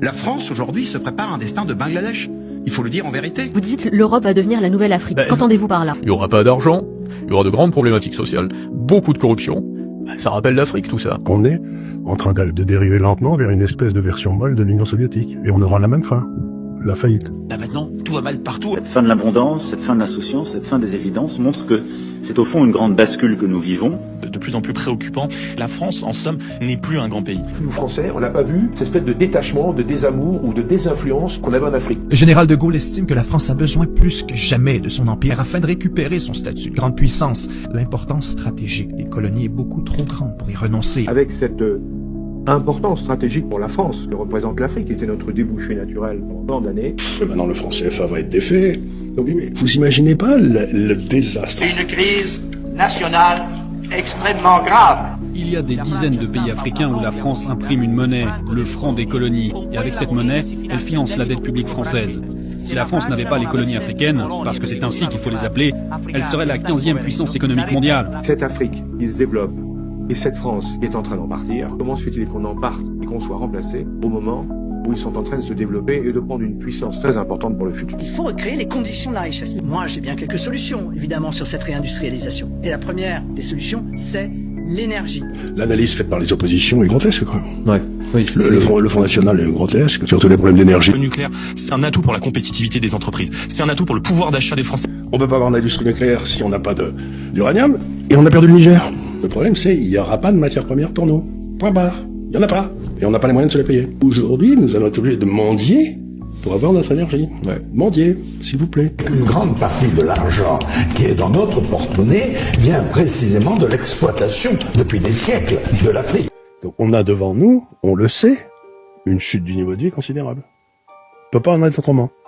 La France, aujourd'hui, se prépare à un destin de Bangladesh. Il faut le dire en vérité. Vous dites l'Europe va devenir la nouvelle Afrique. Qu'entendez-vous par là? Il n'y aura pas d'argent, il y aura de grandes problématiques sociales, beaucoup de corruption. Ça rappelle l'Afrique, tout ça. On est en train de dériver lentement vers une espèce de version molle de l'Union soviétique. Et on aura la même fin, la faillite. Là maintenant, tout va mal partout. Cette fin de l'abondance, cette fin de l'insouciance, cette fin des évidences montre que c'est au fond une grande bascule que nous vivons. De plus en plus préoccupant, la France, en somme, n'est plus un grand pays. Nous, Français, on n'a pas vu cette espèce de détachement, de désamour ou de désinfluence qu'on avait en Afrique. Le général de Gaulle estime que la France a besoin plus que jamais de son empire afin de récupérer son statut de grande puissance. L'importance stratégique des colonies est beaucoup trop grande pour y renoncer. Avec cette importance stratégique pour la France que représente l'Afrique, qui était notre débouché naturel pendant tant d'années. Maintenant, le franc CFA va être défait. Donc, mais vous imaginez pas le désastre. C'est une crise nationale extrêmement grave. Il y a des dizaines de pays africains où la France imprime une monnaie, le franc des colonies, et avec cette monnaie, elle finance la dette publique française. Si la France n'avait pas les colonies africaines, parce que c'est ainsi qu'il faut les appeler, elle serait la 15e puissance économique mondiale. Cette Afrique qui se développe et cette France qui est en train d'en partir, comment se fait-il qu'on en parte et qu'on soit remplacé au moment où ils sont en train de se développer et de prendre une puissance très importante pour le futur? Il faut recréer les conditions de la richesse. Moi, j'ai bien quelques solutions, évidemment, sur cette réindustrialisation. Et la première des solutions, c'est l'énergie. L'analyse faite par les oppositions est grotesque, quoi. Ouais. Oui, le Front National est grotesque, surtout les problèmes d'énergie. Le nucléaire, c'est un atout pour la compétitivité des entreprises. C'est un atout pour le pouvoir d'achat des Français. On peut pas avoir d'industrie nucléaire si on n'a pas d'uranium, et on a perdu le Niger. Le problème, c'est qu'il n'y aura pas de matières premières pour nous. Point barre. Il n'y en a pas. Et on n'a pas les moyens de se les payer. Aujourd'hui, nous allons être obligés de mendier pour avoir notre énergie. Ouais. Mendier, s'il vous plaît. Une grande partie de l'argent qui est dans notre porte-monnaie vient précisément de l'exploitation, depuis des siècles, de l'Afrique. Donc on a devant nous, on le sait, une chute du niveau de vie considérable. On peut pas en être autrement.